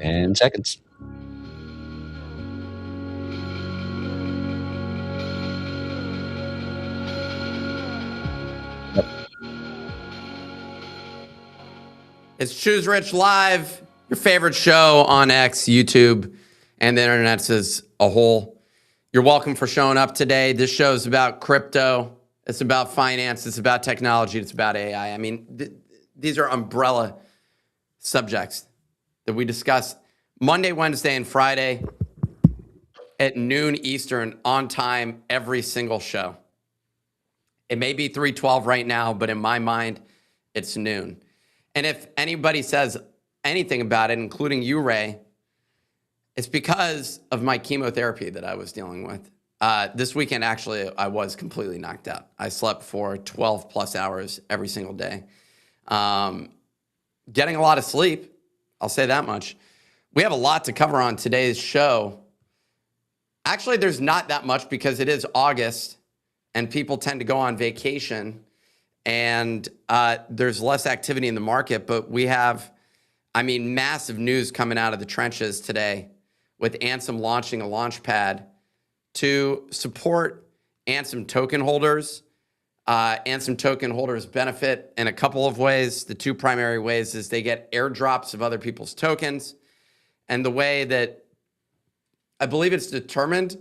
And seconds. It's Choose Rich Live, your favorite show on X, YouTube, and the internet as a whole. You're welcome for showing up today. This show is about crypto. It's about finance. It's about technology. It's about AI. I mean, these are umbrella subjects that we discuss Monday, Wednesday, and Friday at noon Eastern on time every single show. It may be 3:12 right now, but in my mind, it's noon. And if anybody says anything about it, including you, Ray, it's because of my chemotherapy that I was dealing with. This weekend, actually, I was completely knocked out. I slept for 12 plus hours every single day. Getting a lot of sleep, I'll say that much. We have a lot to cover on today's show. Actually, there's not that much because it is August and people tend to go on vacation. And there's less activity in the market, but we have, massive news coming out of the trenches today with Ansem launching a Launchpad to support Ansem token holders. Ansem token holders benefit in a couple of ways. The two primary ways is they get airdrops of other people's tokens. And the way that I believe it's determined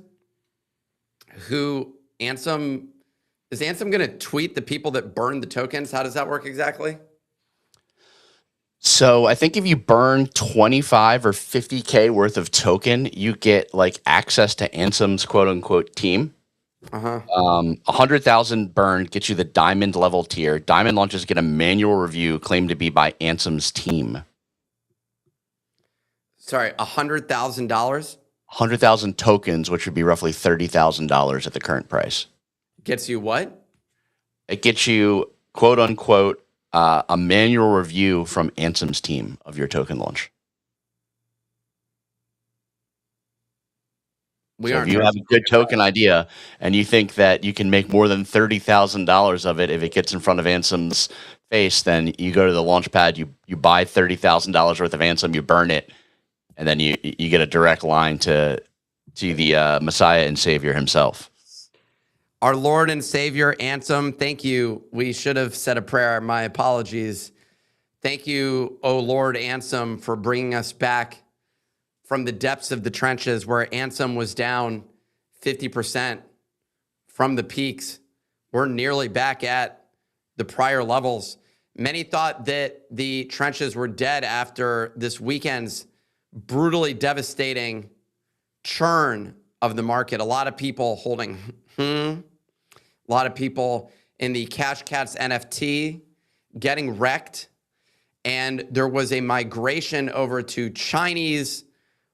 who Ansem... Is Ansem going to tweet the people that burn the tokens? How does that work exactly? So I think if you burn 25 or 50K worth of token, you get like access to Ansem's quote unquote team. 100,000 burned gets you the diamond level tier. Diamond launches get a manual review claimed to be by Ansem's team. Sorry, $100,000? 100,000 tokens, which would be roughly $30,000 at the current price. Gets you what? It gets you, quote unquote, a manual review from Ansem's team of your token launch. So if you have a good token idea and you think that you can make more than $30,000 of it if it gets in front of Ansem's face, then you go to the Launchpad, you buy $30,000 worth of Ansem, you burn it, and then you get a direct line to the Messiah and Savior himself. Our Lord and Savior, Ansem, thank you. We should have said a prayer. My apologies. Thank you, O Lord Ansem, for bringing us back from the depths of the trenches where Ansem was down 50% from the peaks. We're nearly back at the prior levels. Many thought that the trenches were dead after this weekend's brutally devastating churn of the market. A lot of people holding a lot of people in the Cash Cats NFT getting wrecked. And there was a migration over to Chinese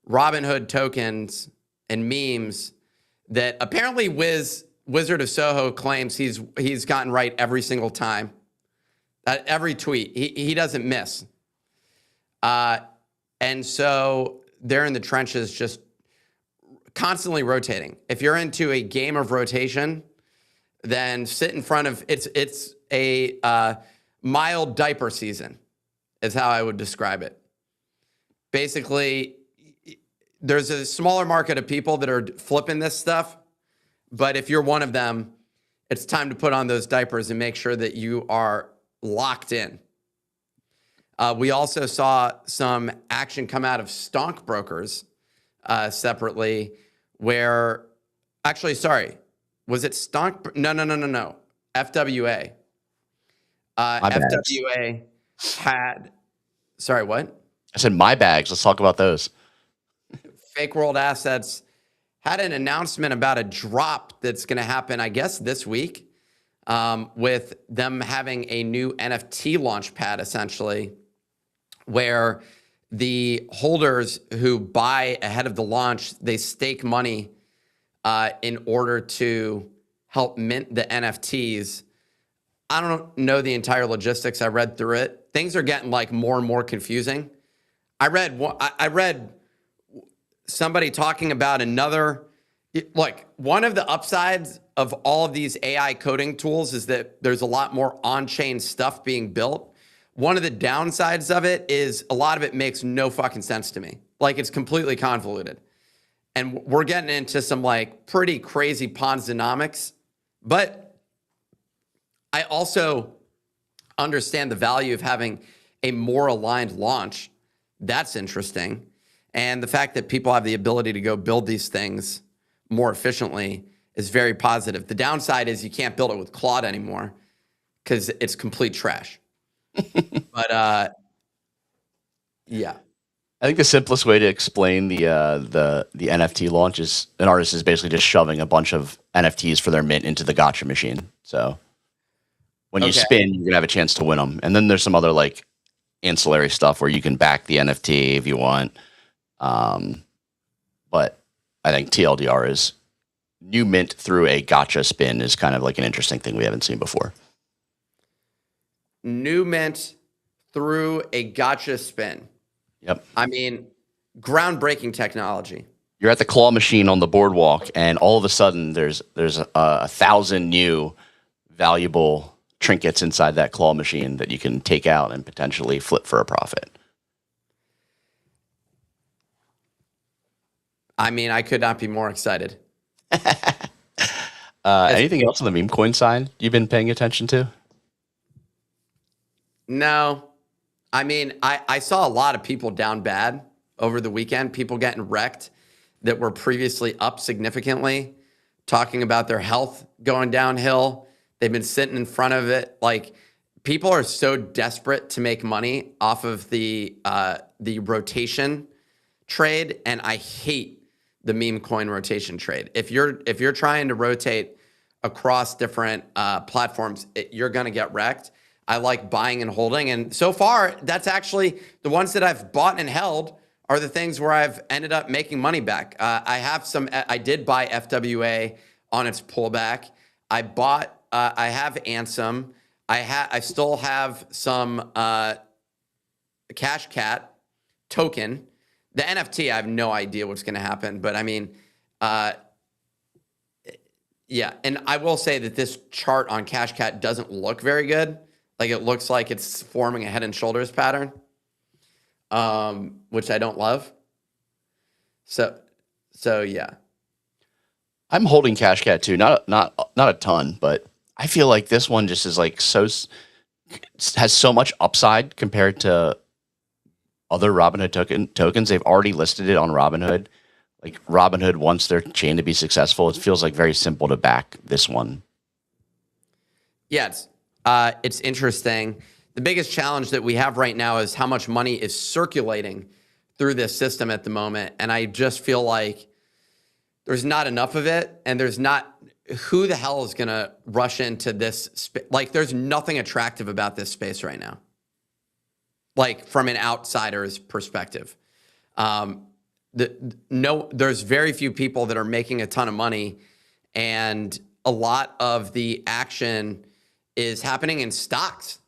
Robinhood tokens and memes that apparently Wizard of Soho claims he's gotten right every single time. Every tweet, he doesn't miss. And so they're in the trenches just constantly rotating. If you're into a game of rotation, then sit in front of, it's a mild diaper season is how I would describe it. Basically, there's a smaller market of people that are flipping this stuff, but if you're one of them, it's time to put on those diapers and make sure that you are locked in. We also saw some action come out of stonk brokers separately where, actually, sorry, was it stonk? No. FWA. FWA had, sorry, what? I said my bags. Let's talk about those. Fake World Assets had an announcement about a drop that's going to happen, I guess, this week with them having a new NFT Launchpad, essentially, where the holders who buy ahead of the launch, they stake money in order to help mint the NFTs. I don't know the entire logistics. I read through it. Things are getting like more and more confusing. I read somebody talking about another, like one of the upsides of all of these AI coding tools is that there's a lot more on-chain stuff being built. One of the downsides of it is a lot of it makes no fucking sense to me. Like, it's completely convoluted. And we're getting into some like pretty crazy Ponzi-nomics, but I also understand the value of having a more aligned launch. That's interesting. And the fact that people have the ability to go build these things more efficiently is very positive. The downside is you can't build it with Claude anymore because it's complete trash. But yeah. I think the simplest way to explain the NFT launch is an artist is basically just shoving a bunch of NFTs for their mint into the gotcha machine. So when you spin, you're gonna have a chance to win them. And then there's some other like ancillary stuff where you can back the NFT if you want. But I think TLDR is new mint through a gotcha spin is kind of like an interesting thing we haven't seen before. New mint through a gotcha spin. Yep. I mean, groundbreaking technology. You're at the claw machine on the boardwalk, and all of a sudden there's 1,000 new valuable trinkets inside that claw machine that you can take out and potentially flip for a profit. I mean, I could not be more excited. Anything else on the meme coin side you've been paying attention to? No. I mean, I saw a lot of people down bad over the weekend, people getting wrecked that were previously up significantly, talking about their health going downhill. They've been sitting in front of it. Like, people are so desperate to make money off of the rotation trade, and I hate the meme coin rotation trade. If you're trying to rotate across different platforms, you're going to get wrecked. I like buying and holding. And so far, that's actually the ones that I've bought and held are the things where I've ended up making money back. I did buy FWA on its pullback. I have Ansem. I still have some Cash Cat token. The NFT, I have no idea what's going to happen. But I mean, yeah. And I will say that this chart on Cash Cat doesn't look very good. Like, it looks like it's forming a head and shoulders pattern, which I don't love. So yeah. I'm holding Cash Cat too, not a ton, but I feel like this one just is like has so much upside compared to other Robinhood tokens. They've already listed it on Robinhood. Like, Robinhood wants their chain to be successful. It feels like very simple to back this one. Yeah, it's interesting. The biggest challenge that we have right now is how much money is circulating through this system at the moment. And I just feel like there's not enough of it. And who the hell is going to rush into this? Like, there's nothing attractive about this space right now. Like, from an outsider's perspective. There's very few people that are making a ton of money. And a lot of the action is happening in stocks.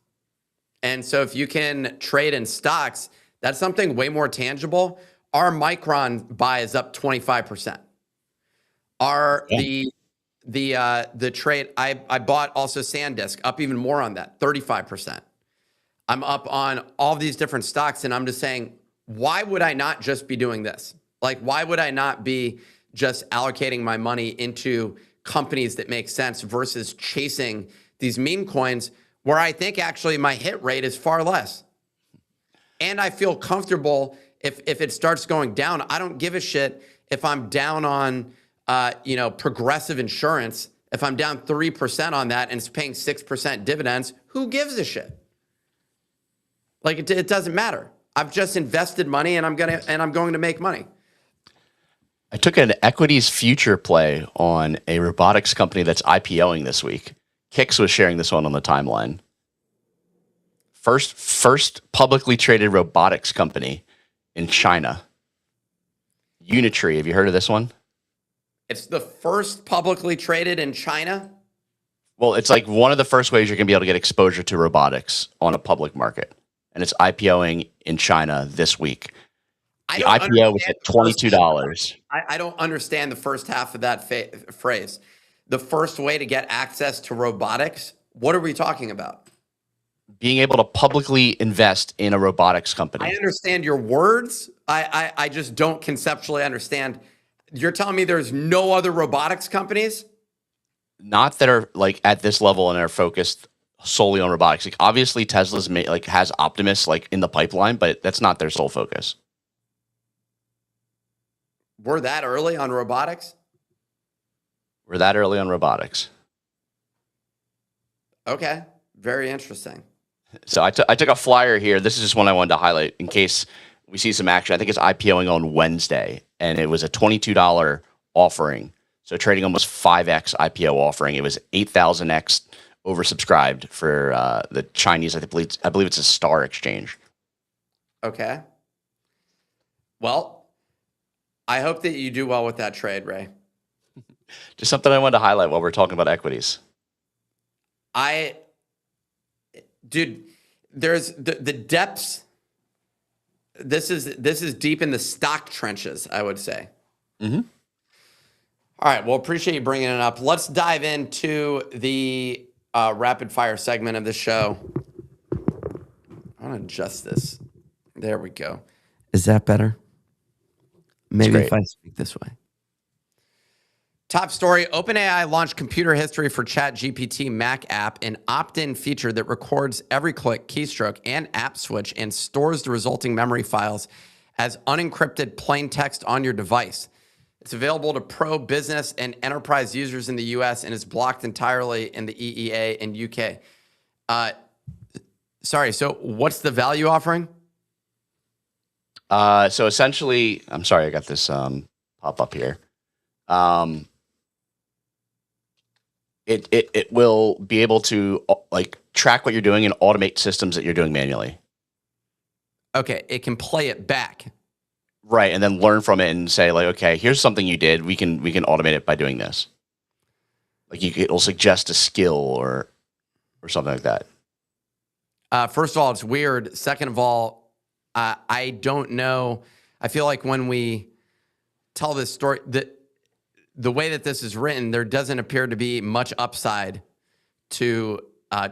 And so if you can trade in stocks, that's something way more tangible. Our Micron buy is up 25%. The trade, I bought also SanDisk, up even more on that, 35%. I'm up on all these different stocks, and I'm just saying, why would I not just be doing this? Like, why would I not be just allocating my money into companies that make sense versus chasing these meme coins where I think actually my hit rate is far less? And I feel comfortable if it starts going down. I don't give a shit if I'm down on Progressive Insurance. If I'm down 3% on that and it's paying 6% dividends, who gives a shit? Like, it doesn't matter. I've just invested money and I'm going to make money. I took an equities future play on a robotics company that's IPOing this week. Kix was sharing this one on the timeline. First publicly traded robotics company in China. Unitree. Have you heard of this one? It's the first publicly traded in China? Well, it's like one of the first ways you're going to be able to get exposure to robotics on a public market. And it's IPOing in China this week. The IPO was at $22. I don't understand the first half of that phrase. The first way to get access to robotics? What are we talking about? being able to publicly invest in a robotics I company. understand your words. I just don't conceptually understand. You're telling me there's no other robotics companies? Not that are like at this level and are focused solely on robotics. Like obviously Tesla's like has Optimus like in the pipeline, but that's not their sole focus. We're that early on robotics? We're that early on robotics. Okay. Very interesting. So I took a flyer here. This is just one I wanted to highlight in case we see some action. I think it's IPOing on Wednesday, and it was a $22 offering. So trading almost 5x IPO offering. It was 8,000x oversubscribed for the Chinese. I believe it's a Star Exchange. Okay. Well, I hope that you do well with that trade, Ray. Just something I wanted to highlight while we're talking about equities. Dude, there's the depths. This is deep in the stock trenches, I would say. Mm-hmm. All right. Well, appreciate you bringing it up. Let's dive into the rapid fire segment of the show. I want to adjust this. There we go. Is that better? Maybe if I speak this way. Top story, OpenAI launched computer history for ChatGPT Mac app, an opt-in feature that records every click, keystroke, and app switch and stores the resulting memory files as unencrypted plain text on your device. It's available to pro, business, and enterprise users in the US and is blocked entirely in the EEA and UK. Sorry, so what's the value offering? So essentially, I'm sorry, I got this pop up here. It will be able to like track what you're doing and automate systems that you're doing manually. Okay, it can play it back. Right, and then learn from it and say like, okay, here's something you did. We can automate it by doing this. Like it'll suggest a skill or something like that. First of all, it's weird. Second of all, I don't know. I feel like when we tell this story, the way that this is written, there doesn't appear to be much upside to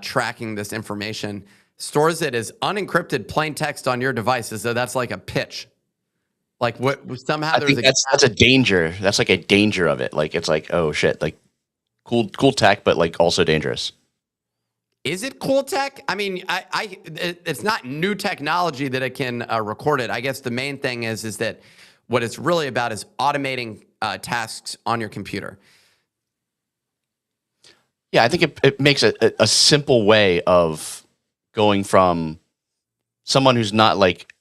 tracking this information. Stores it as unencrypted plain text on your device, so that's like a pitch. Like what somehow I think that's a danger. That's like a danger of it. Like it's like, oh shit, like cool tech, but like also dangerous. Is it cool tech? I mean, it's not new technology that it can record it. I guess the main thing is that what it's really about is automating tasks on your computer. Yeah, I think it makes a simple way of going from someone who's not like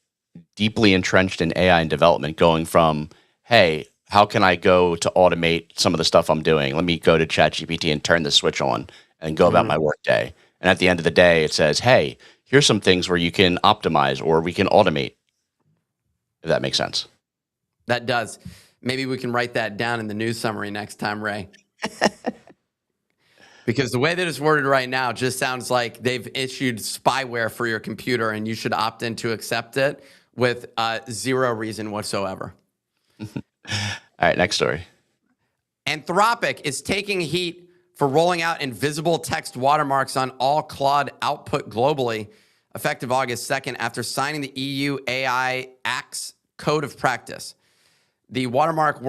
deeply entrenched in AI and development, going from, hey, how can I go to automate some of the stuff I'm doing? Let me go to ChatGPT and turn the switch on and go about my workday. And at the end of the day, it says, hey, here's some things where you can optimize or we can automate, if that makes sense. That does. Maybe we can write that down in the news summary next time, Ray. Because the way that it's worded right now just sounds like they've issued spyware for your computer and you should opt in to accept it with zero reason whatsoever. All right, next story. Anthropic is taking heat for rolling out invisible text watermarks on all Claude output globally, effective August 2nd, after signing the EU AI Act's Code of Practice. The watermarks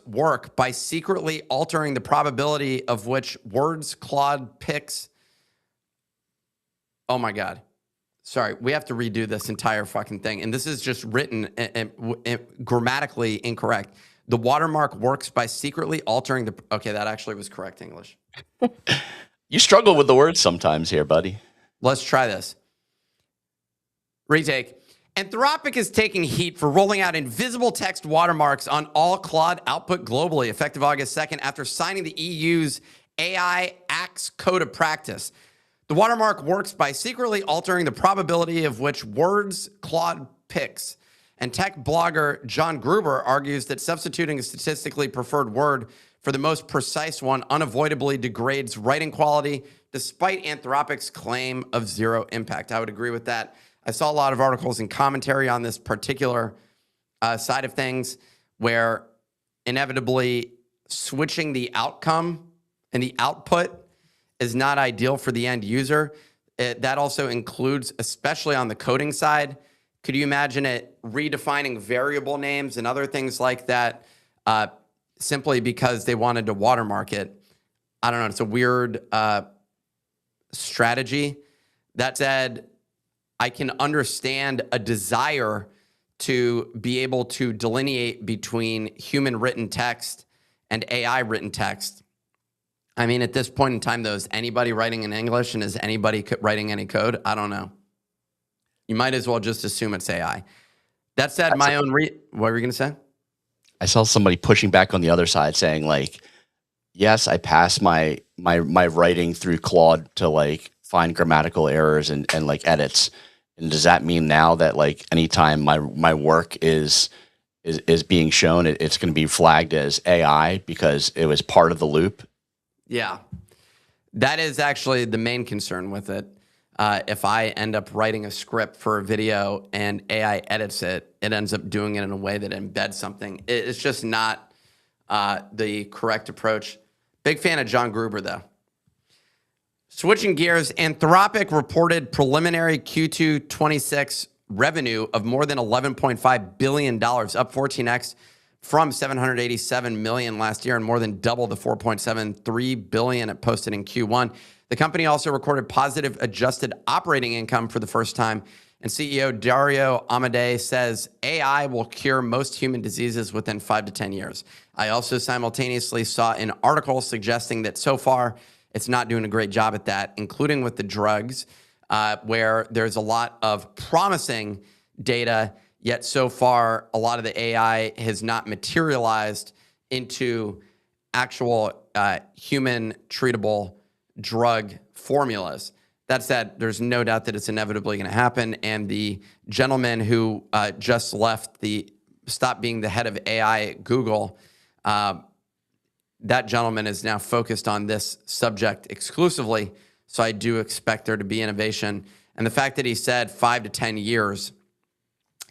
work by secretly altering the probability of which words Claude picks. Oh my God. Sorry, we have to redo this entire fucking thing. And this is just written and grammatically incorrect. The watermark works by secretly altering the... Okay, that actually was correct English. You struggle with the words sometimes here, buddy. Let's try this. Retake. Anthropic is taking heat for rolling out invisible text watermarks on all Claude output globally, effective August 2nd, after signing the EU's AI Act's Code of Practice. The watermark works by secretly altering the probability of which words Claude picks. And tech blogger John Gruber argues that substituting a statistically preferred word for the most precise one unavoidably degrades writing quality, despite Anthropic's claim of zero impact. I would agree with that. I saw a lot of articles and commentary on this particular side of things where inevitably switching the outcome and the output is not ideal for the end user. That also includes, especially on the coding side, could you imagine it redefining variable names and other things like that simply because they wanted to watermark it? I don't know. It's a weird strategy. That said, I can understand a desire to be able to delineate between human written text and AI written text. I mean, at this point in time, though, is anybody writing in English and is anybody writing any code? I don't know. You might as well just assume it's AI. That said, my own what were you going to say? I saw somebody pushing back on the other side saying like, yes, I pass my writing through Claude to like find grammatical errors and like edits. And does that mean now that like anytime my work is being shown, it's going to be flagged as AI because it was part of the loop? Yeah, that is actually the main concern with it. If I end up writing a script for a video and AI edits it, it ends up doing it in a way that embeds something. It's just not the correct approach. Big fan of John Gruber, though. Switching gears, Anthropic reported preliminary Q2 26 revenue of more than $11.5 billion, up 14x from $787 million last year and more than double the $4.73 billion it posted in Q1. The company also recorded positive adjusted operating income for the first time. And CEO Dario Amodei says AI will cure most human diseases within 5 to 10 years. I also simultaneously saw an article suggesting that so far it's not doing a great job at that, including with the drugs, where there's a lot of promising data, yet so far a lot of the AI has not materialized into actual human treatable drug formulas. That said, there's no doubt that it's inevitably going to happen. And the gentleman who just stopped being the head of AI at Google, that gentleman is now focused on this subject exclusively. So I do expect there to be innovation. And the fact that he said 5 to 10 years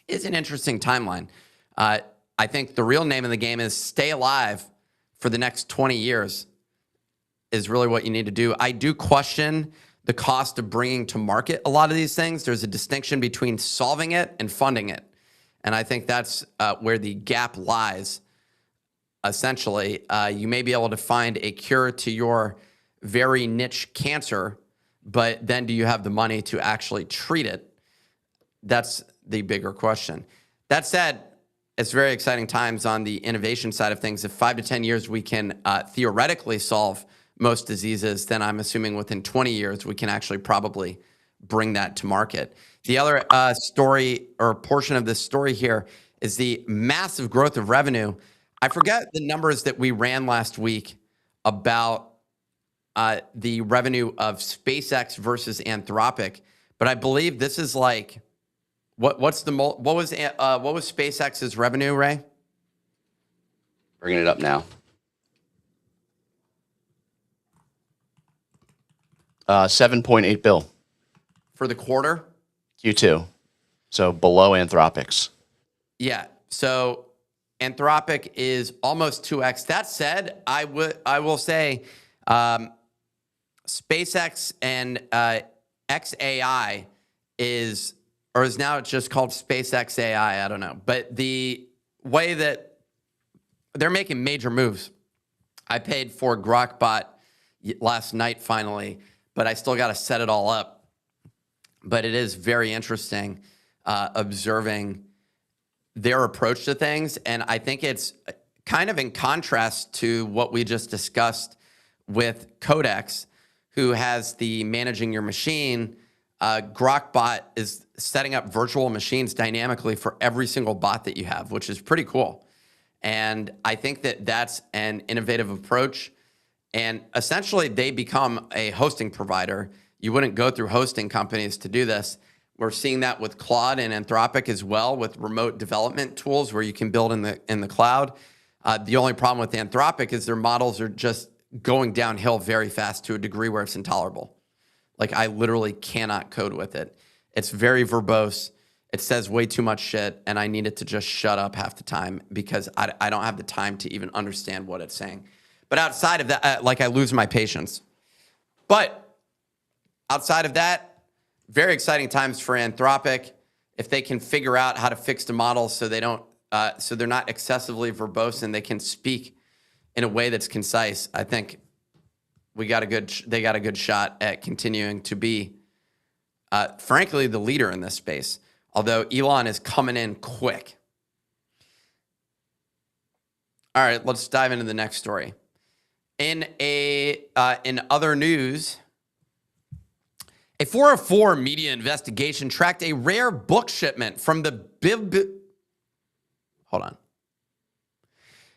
is an interesting timeline. I think the real name of the game is stay alive for the next 20 years is really what you need to do. I do question the cost of bringing to market a lot of these things. There's a distinction between solving it and funding it. And I think that's where the gap lies. Essentially, you may be able to find a cure to your very niche cancer, but then do you have the money to actually treat it? That's the bigger question. That said, it's very exciting times on the innovation side of things. If 5 to 10 years we can theoretically solve most diseases, then I'm assuming within 20 years we can actually probably bring that to market. The other story or portion of this story here is the massive growth of revenue. I forget the numbers that we ran last week about the revenue of SpaceX versus Anthropic, but I believe this is like what was SpaceX's revenue, Ray? Bringing it up now. 7.8 bill for the quarter. Q2, so below Anthropic's. Yeah, so Anthropic is almost 2x. That said, I will say SpaceX and XAI is now it's just called SpaceX AI. I don't know, but the way that they're making major moves. I paid for Grokbot last night finally, but I still got to set it all up. But it is very interesting observing their approach to things. And I think it's kind of in contrast to what we just discussed with Codex, who has the managing your machine. Grokbot is setting up virtual machines dynamically for every single bot that you have, which is pretty cool. And I think that that's an innovative approach. And essentially, they become a hosting provider. You wouldn't go through hosting companies to do this. We're seeing that with Claude and Anthropic as well, with remote development tools where you can build in the cloud. The only problem with Anthropic is their models are just going downhill very fast to a degree where it's intolerable. Like, I literally cannot code with it. It's very verbose. It says way too much shit, and I need it to just shut up half the time because I don't have the time to even understand what it's saying. But outside of that, I lose my patience. But outside of that, very exciting times for Anthropic. If they can figure out how to fix the models so so they're not excessively verbose and they can speak in a way that's concise, I think they got a good shot at continuing to be, frankly, the leader in this space. Although Elon is coming in quick. All right, let's dive into the next story. In other news, a 404 media investigation tracked a rare book shipment from the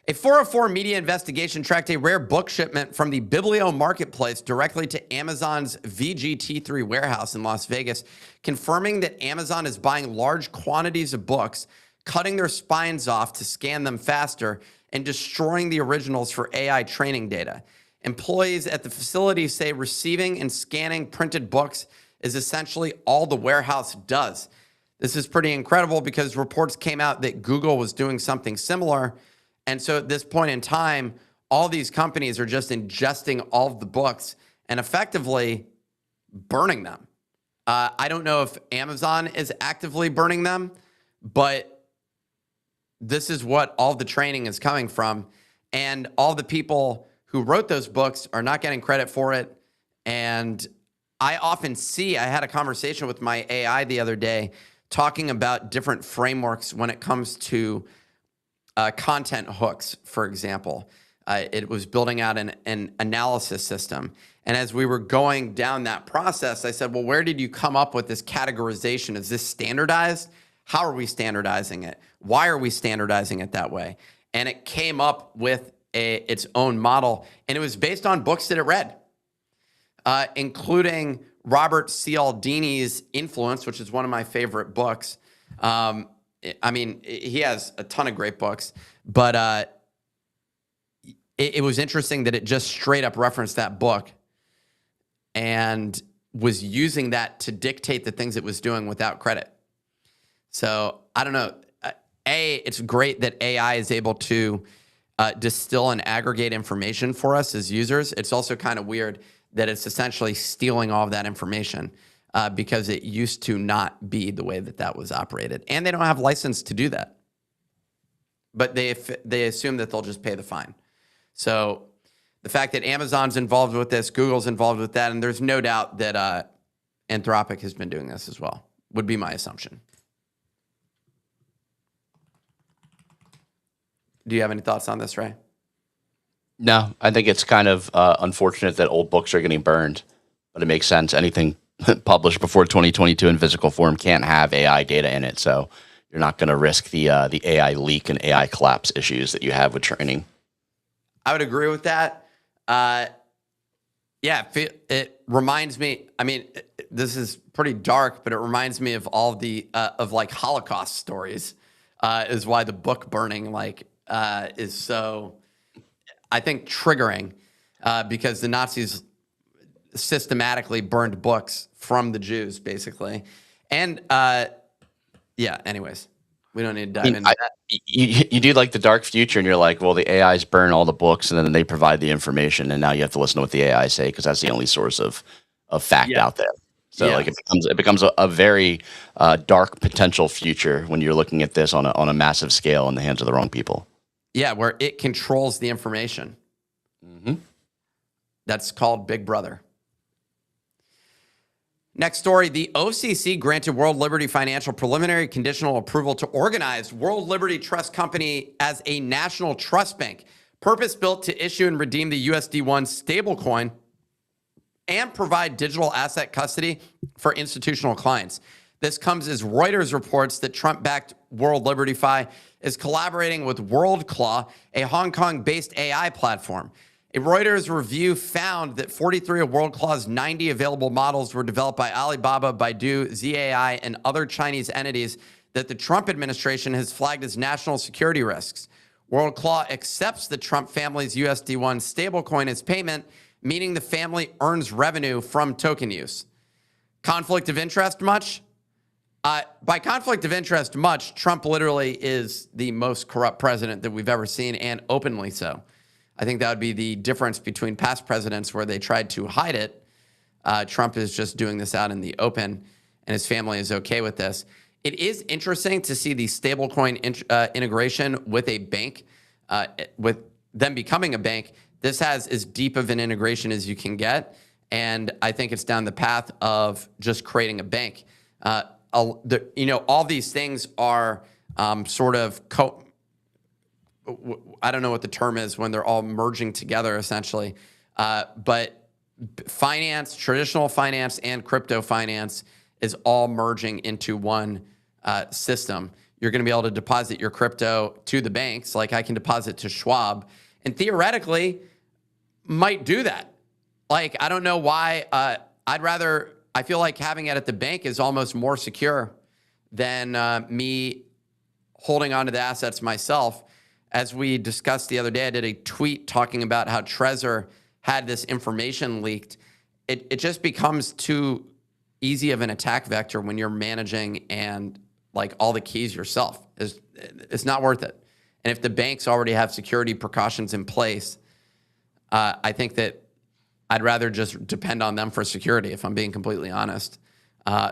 A 404 media investigation tracked a rare book shipment from the Biblio marketplace directly to Amazon's VGT3 warehouse in Las Vegas, confirming that Amazon is buying large quantities of books, cutting their spines off to scan them faster, and destroying the originals for AI training data. Employees at the facility say receiving and scanning printed books is essentially all the warehouse does. This is pretty incredible because reports came out that Google was doing something similar. And so at this point in time, all these companies are just ingesting all of the books and effectively burning them. I don't know if Amazon is actively burning them, but this is what all the training is coming from. And all the people who wrote those books are not getting credit for it. And I often see, I had a conversation with my AI the other day talking about different frameworks when it comes to content hooks, for example. It was building out an analysis system. And as we were going down that process, I said, well, where did you come up with this categorization? Is this standardized? How are we standardizing it? Why are we standardizing it that way? And it came up with its own model, and it was based on books that it read, including Robert Cialdini's Influence, which is one of my favorite books. I mean, he has a ton of great books, but it was interesting that it just straight up referenced that book and was using that to dictate the things it was doing without credit. So I don't know. It's great that AI is able to distill and aggregate information for us as users. It's also kind of weird that it's essentially stealing all of that information because it used to not be the way that was operated. And they don't have license to do that. But they assume that they'll just pay the fine. So the fact that Amazon's involved with this, Google's involved with that, and there's no doubt that Anthropic has been doing this as well, would be my assumption. Do you have any thoughts on this, Ray? No, I think it's kind of unfortunate that old books are getting burned, but it makes sense. Anything published before 2022 in physical form can't have AI data in it, so you're not going to risk the AI leak and AI collapse issues that you have with training. I would agree with that. Yeah, it reminds me. I mean, this is pretty dark, but it reminds me of all the of like Holocaust stories. Is why the book burning is so, I think, triggering because the Nazis systematically burned books from the Jews, basically. And yeah, anyways, we don't need to dive into that. You do like the dark future, and you're like, well, the AIs burn all the books, and then they provide the information, and now you have to listen to what the AI say because that's the only source of fact out there. So like it becomes a very dark potential future when you're looking at this on a massive scale in the hands of the wrong people. Yeah, where it controls the information. Mm-hmm. That's called Big Brother. Next story, the OCC granted World Liberty Financial preliminary conditional approval to organize World Liberty Trust Company as a national trust bank, purpose-built to issue and redeem the USD1 stablecoin and provide digital asset custody for institutional clients. This comes as Reuters reports that Trump-backed World Liberty Fi is collaborating with WorldClaw, a Hong Kong-based AI platform. A Reuters review found that 43 of WorldClaw's 90 available models were developed by Alibaba, Baidu, ZAI, and other Chinese entities that the Trump administration has flagged as national security risks. WorldClaw accepts the Trump family's USD1 stablecoin as payment, meaning the family earns revenue from token use. Conflict of interest much? By conflict of interest much, Trump literally is the most corrupt president that we've ever seen, and openly so. I think that would be the difference between past presidents where they tried to hide it Trump is just doing this out in the open, and his family is okay with this. It is interesting to see the stablecoin integration with a bank, with them becoming a bank. This has as deep of an integration as you can get, and I think it's down the path of just creating a bank. All these things are sort of I don't know what the term is when they're all merging together, essentially. But finance, traditional finance, and crypto finance is all merging into one system. You're going to be able to deposit your crypto to the banks, like I can deposit to Schwab, and theoretically might do that. Like, I don't know why. I feel like having it at the bank is almost more secure than me holding onto the assets myself. As we discussed the other day, I did a tweet talking about how Trezor had this information leaked. It just becomes too easy of an attack vector when you're managing and like all the keys yourself. It's not worth it. And if the banks already have security precautions in place, I think that I'd rather just depend on them for security, if I'm being completely honest.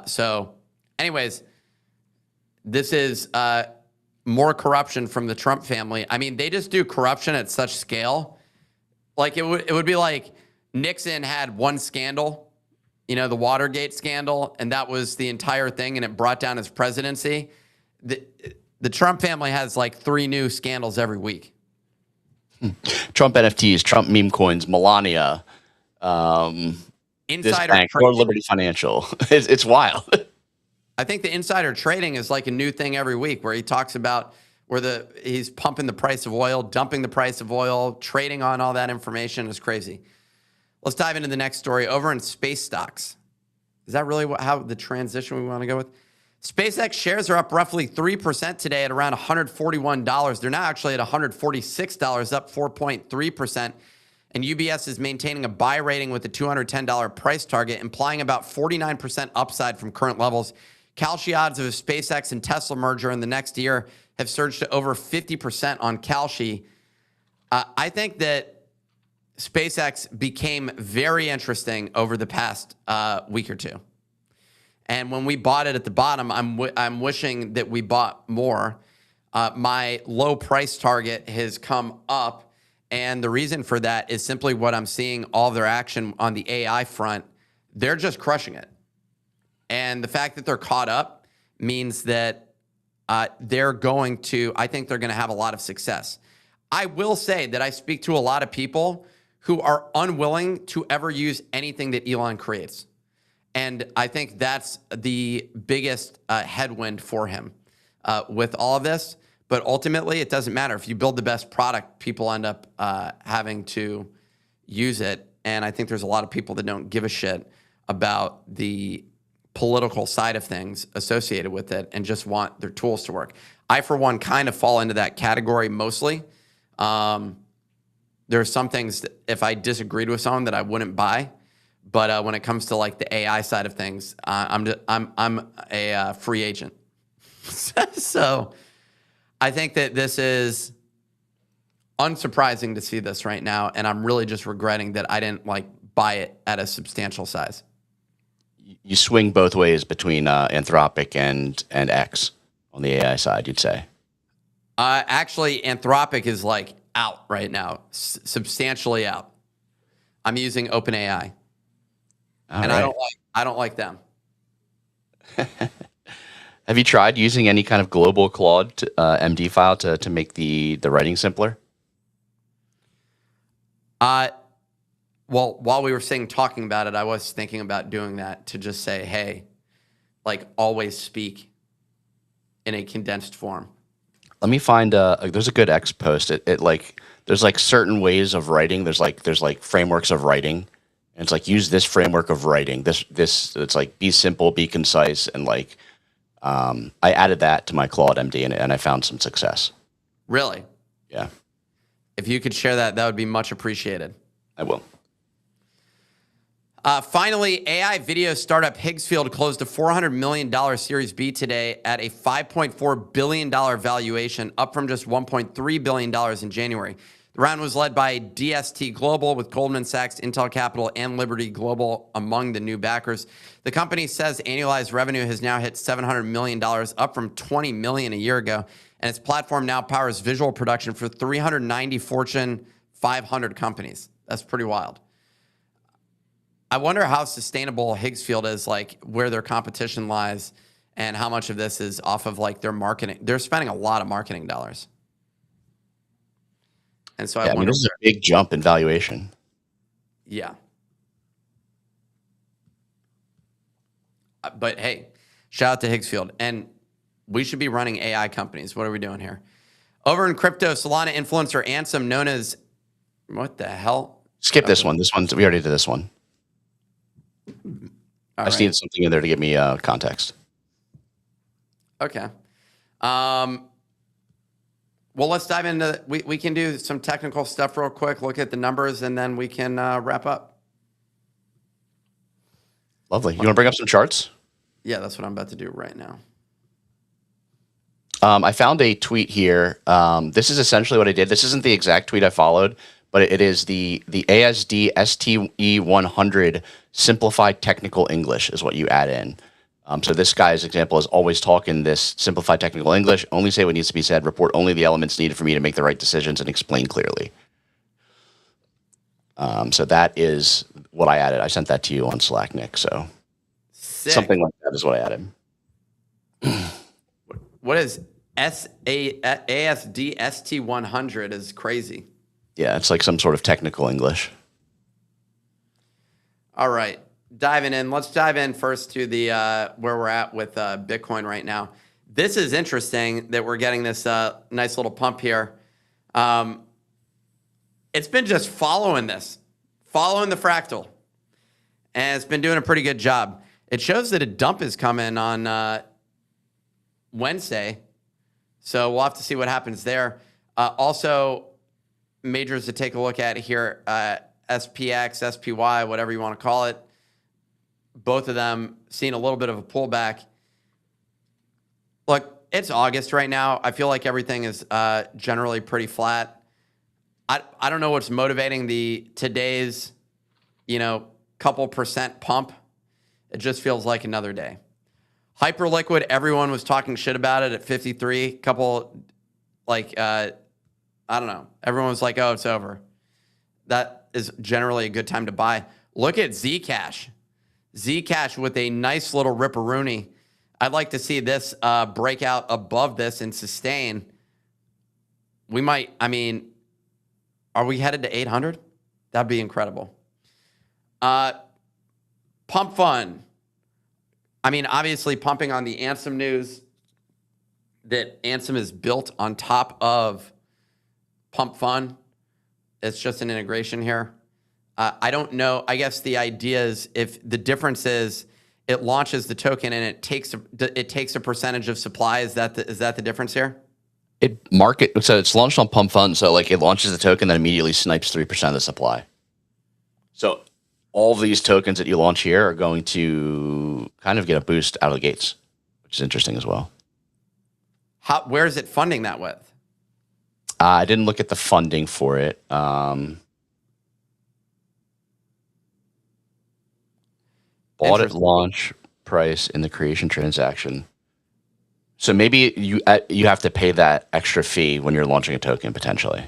So anyways, this is more corruption from the Trump family. I mean, they just do corruption at such scale. Like it would be like Nixon had one scandal, the Watergate scandal, and that was the entire thing, and it brought down his presidency. The Trump family has like 3 new scandals every week. Trump NFTs, Trump meme coins, Melania, insider bank, or Liberty Financial. It's wild. I think the insider trading is like a new thing every week, where he talks about where he's pumping the price of oil, dumping the price of oil, trading on all that information. Is crazy. Let's dive into the next story. Over in space stocks. Is that really how the transition we want to go with? SpaceX shares are up roughly 3% today at around $141. They're now actually at $146, up 4.3%. And UBS is maintaining a buy rating with a $210 price target, implying about 49% upside from current levels. Kalshi odds of a SpaceX and Tesla merger in the next year have surged to over 50% on Kalshi. I think that SpaceX became very interesting over the past week or two. And when we bought it at the bottom, I'm wishing that we bought more. My low price target has come up. And the reason for that is simply what I'm seeing, all their action on the AI front. They're just crushing it. And the fact that they're caught up means that I think they're going to have a lot of success. I will say that I speak to a lot of people who are unwilling to ever use anything that Elon creates. And I think that's the biggest headwind for him with all of this. But ultimately, it doesn't matter. If you build the best product, people end up having to use it. And I think there's a lot of people that don't give a shit about the political side of things associated with it and just want their tools to work. I, for one, kind of fall into that category mostly. There are some things that if I disagreed with someone that I wouldn't buy. But when it comes to like the AI side of things, I'm a free agent. So I think that this is unsurprising to see this right now, and I'm really just regretting that I didn't buy it at a substantial size. You swing both ways between Anthropic and X on the AI side, you'd say. Actually, Anthropic is out right now, substantially out. I'm using OpenAI. And right. I don't like them. Have you tried using any kind of global Claude MD file to make the writing simpler? Well, while we were talking about it, I was thinking about doing that to just say, hey, always speak in a condensed form. Let me find there's a good X post. There's certain ways of writing. There's frameworks of writing. And it's use this framework of writing. This it's be simple, be concise, and I added that to my Claude MD and I found some success. Really? Yeah. If you could share that, that would be much appreciated. I will. Finally, AI video startup Higgsfield closed a $400 million Series B today at a $5.4 billion valuation, up from just $1.3 billion in January. The round was led by DST Global with Goldman Sachs, Intel Capital, and Liberty Global among the new backers. The company says annualized revenue has now hit $700 million, up from $20 million a year ago. And its platform now powers visual production for 390 Fortune 500 companies. That's pretty wild. I wonder how sustainable Higgsfield is, like where their competition lies and how much of this is off of like their marketing. They're spending a lot of marketing dollars. And so I wonder. This is a big jump in valuation. Yeah. But hey, shout out to Higgsfield. And we should be running AI companies. What are we doing here? Over in crypto, Solana influencer Ansem, known as, what the hell? Skip this one. This one's, we already did this one. I just need something in there to give me context. Okay. Well, let's dive into, we can do some technical stuff real quick, look at the numbers, and then we can wrap up. Lovely. You want to bring up some charts? Yeah, that's what I'm about to do right now. I found a tweet here. This is essentially what I did. This isn't the exact tweet I followed, but it is the ASD STE 100 simplified technical English is what you add in. So this guy's example is always talk in this simplified technical English, only say what needs to be said, report only the elements needed for me to make the right decisions, and explain clearly. So that is what I added. I sent that to you on Slack, Nick. So something like that is what I added. What is ASD ST 100 is crazy. Yeah, it's like some sort of technical English. All right. Diving in. Let's dive in first to the where we're at with Bitcoin right now. This is interesting that we're getting this nice little pump here. It's been just following the fractal, and it's been doing a pretty good job. It shows that a dump is coming on Wednesday, so we'll have to see what happens there. Also, majors to take a look at here, SPX, SPY, whatever you want to call it. Both of them seeing a little bit of a pullback. Look, it's August right now. I feel like everything is generally pretty flat. I don't know what's motivating today's, couple percent pump. It just feels like another day. Hyperliquid, everyone was talking shit about it at 53. I don't know. Everyone was like, oh, it's over. That is generally a good time to buy. Look at Zcash. Zcash with a nice little ripperoonie. I'd like to see this break out above this and sustain. We might, are we headed to 800? That'd be incredible. Pump Fund. Obviously pumping on the Ansem news that Ansem is built on top of Pump Fund. It's just an integration here. I don't know. I guess the idea is if the difference is it launches the token and it takes a percentage of supply. Is that the difference here? So it's launched on Pump Fund. So like it launches the token, then immediately snipes 3% of the supply. So all of these tokens that you launch here are going to kind of get a boost out of the gates, which is interesting as well. Where is it funding that with? I didn't look at the funding for it. Bought at launch price in the creation transaction. So maybe you have to pay that extra fee when you're launching a token potentially.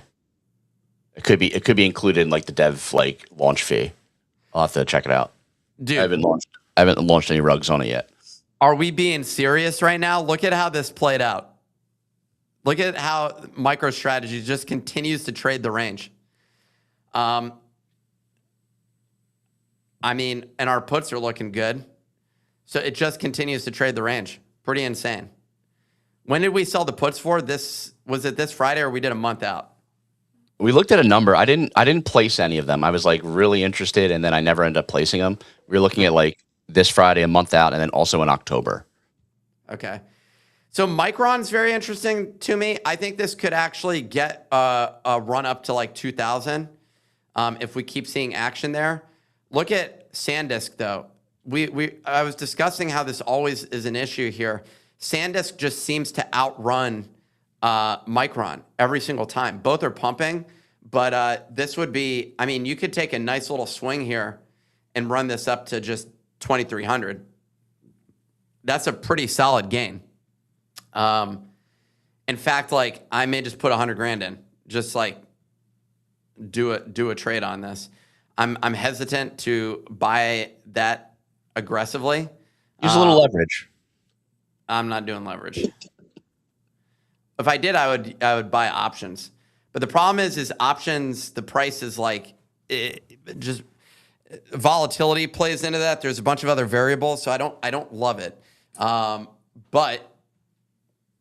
It could be included in like the dev launch fee. I'll have to check it out. Dude, I haven't launched any rugs on it yet. Are we being serious right now? Look at how this played out. Look at how MicroStrategy just continues to trade the range. And our puts are looking good. So it just continues to trade the range. Pretty insane. When did we sell the puts for? Was it this Friday or we did a month out? We looked at a number. I didn't place any of them. I was really interested, and then I never ended up placing them. We were looking at this Friday, a month out, and then also in October. Okay. So Micron's very interesting to me. I think this could actually get a run up to 2,000 if we keep seeing action there. Look at SanDisk though. I was discussing how this always is an issue here. SanDisk just seems to outrun Micron every single time. Both are pumping, But this would be, I mean, you could take a nice little swing here and run this up to just 2,300. That's a pretty solid gain. In fact, like I may just put 100 grand in, just like do a trade on this. I'm hesitant to buy that aggressively. Use a little leverage. I'm not doing leverage. If I did, I would buy options. But the problem is options. The price is like just volatility plays into that. There's a bunch of other variables, so I don't love it. But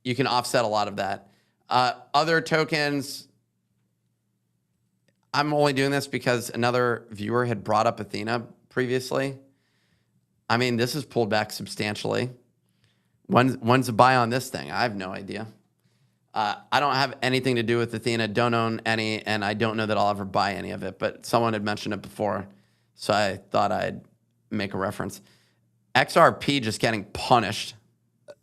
you can offset a lot of that. Other tokens. I'm only doing this because another viewer had brought up Athena previously. I mean, this has pulled back substantially. When's the buy on this thing? I have no idea. I don't have anything to do with Athena, don't own any, and I don't know that I'll ever buy any of it, but someone had mentioned it before, so I thought I'd make a reference. XRP just getting punished.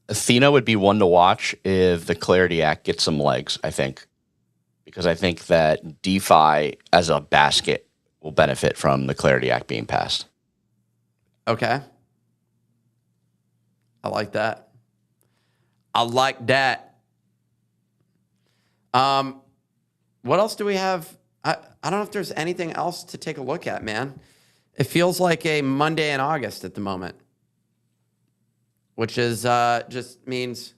Athena would be one to watch if the Clarity Act gets some legs, I think. Because I think that DeFi as a basket will benefit from the Clarity Act being passed. Okay. I like that. I like that. What else do we have? I don't know if there's anything else to take a look at, man. It feels like a Monday in August at the moment, which is just means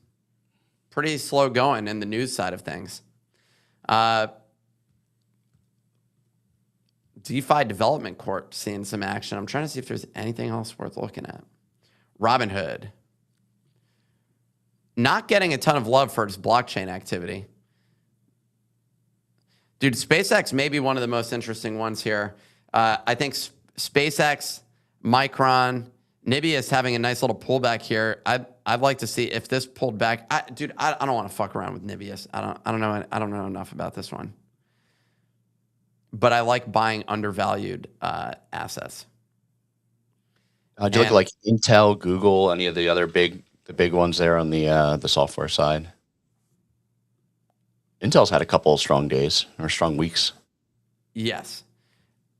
pretty slow going in the news side of things. DeFi Development Corp seeing some action. I'm trying to see if there's anything else worth looking at. Robinhood. Not getting a ton of love for its blockchain activity. Dude, SpaceX may be one of the most interesting ones here. I think SpaceX, Micron, Nibius having a nice little pullback here. I'd like to see if this pulled back. I don't want to fuck around with Nibius. I don't know enough about this one. But I like buying undervalued assets. Do you look at like Intel, Google, any of the other big ones there on the software side? Intel's had a couple of strong days or strong weeks. Yes.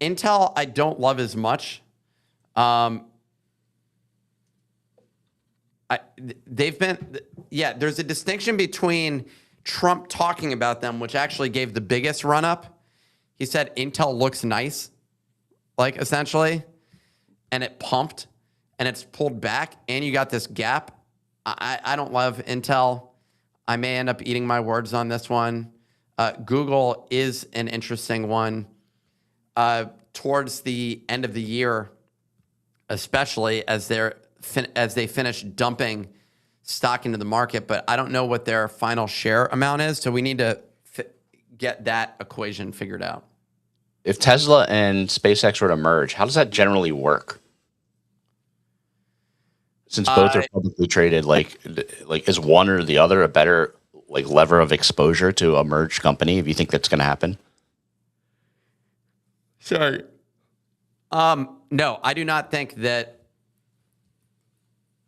Intel, I don't love as much. There's a distinction between Trump talking about them, which actually gave the biggest run up. He said Intel looks nice, like essentially, and it pumped and it's pulled back and you got this gap. I don't love Intel. I may end up eating my words on this one. Google is an interesting one. Towards the end of the year, especially as they finish dumping stock into the market, but I don't know what their final share amount is, so we need to get that equation figured out. If Tesla and SpaceX were to merge, how does that generally work? Since both are publicly traded, like is one or the other a better like lever of exposure to a merged company? If you think that's going to happen, sorry. No, I do not think that.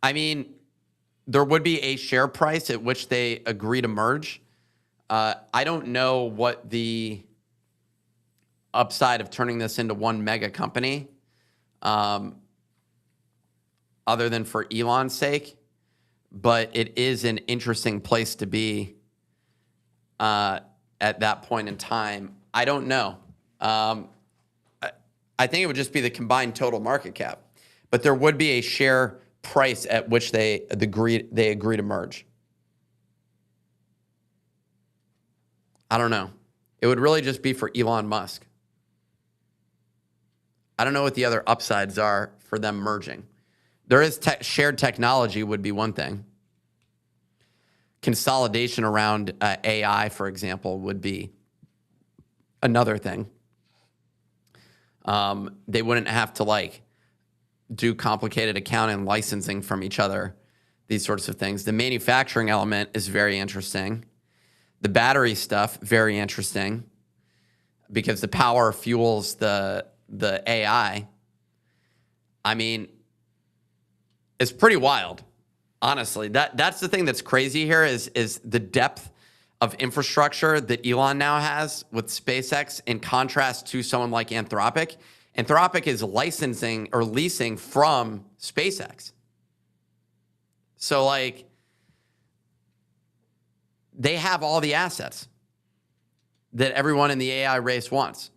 I mean, there would be a share price at which they agree to merge. I don't know what the upside of turning this into one mega company, other than for Elon's sake, but it is an interesting place to be at that point in time. I don't know. I think it would just be the combined total market cap, but there would be a share price at which they agree to merge. I don't know. It would really just be for Elon Musk. I don't know what the other upsides are for them merging. There is shared technology would be one thing. Consolidation around AI, for example, would be another thing. They wouldn't have to like do complicated accounting licensing from each other, these sorts of things. The manufacturing element is very interesting. The battery stuff, very interesting, because the power fuels the AI. I mean, it's pretty wild, honestly. That's the thing that's crazy here is the depth of infrastructure that Elon now has with SpaceX in contrast to someone like Anthropic. Anthropic is licensing or leasing from SpaceX. So like they have all the assets that everyone in the AI race wants.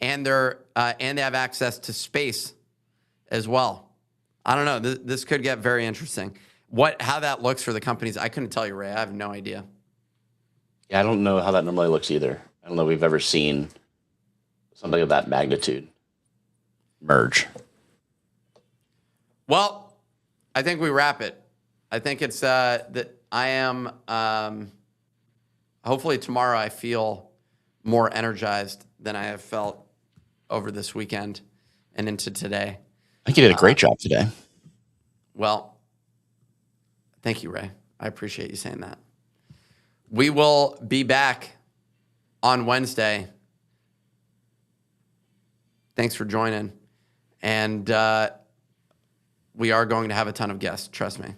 And they have access to space as well. I don't know. This could get very interesting. How that looks for the companies, I couldn't tell you, Ray. I have no idea. Yeah, I don't know how that normally looks either. I don't know if we've ever seen something of that magnitude merge. Well, I think we wrap it. I think it's that I am, hopefully tomorrow I feel more energized than I have felt over this weekend and into today. I think you did a great job today. Well, thank you, Ray. I appreciate you saying that. We will be back on Wednesday. Thanks for joining. And we are going to have a ton of guests. Trust me.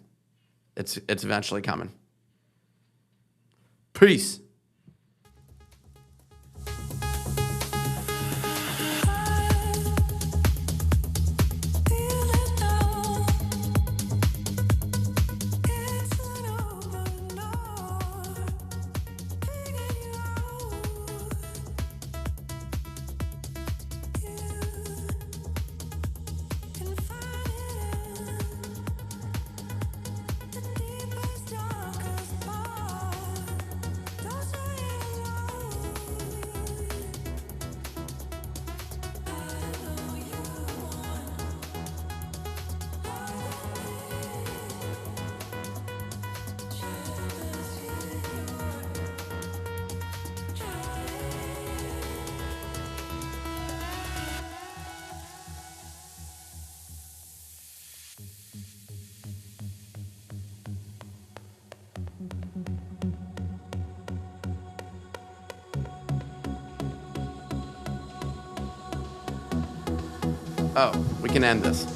It's eventually coming. Peace. Oh, we can end this.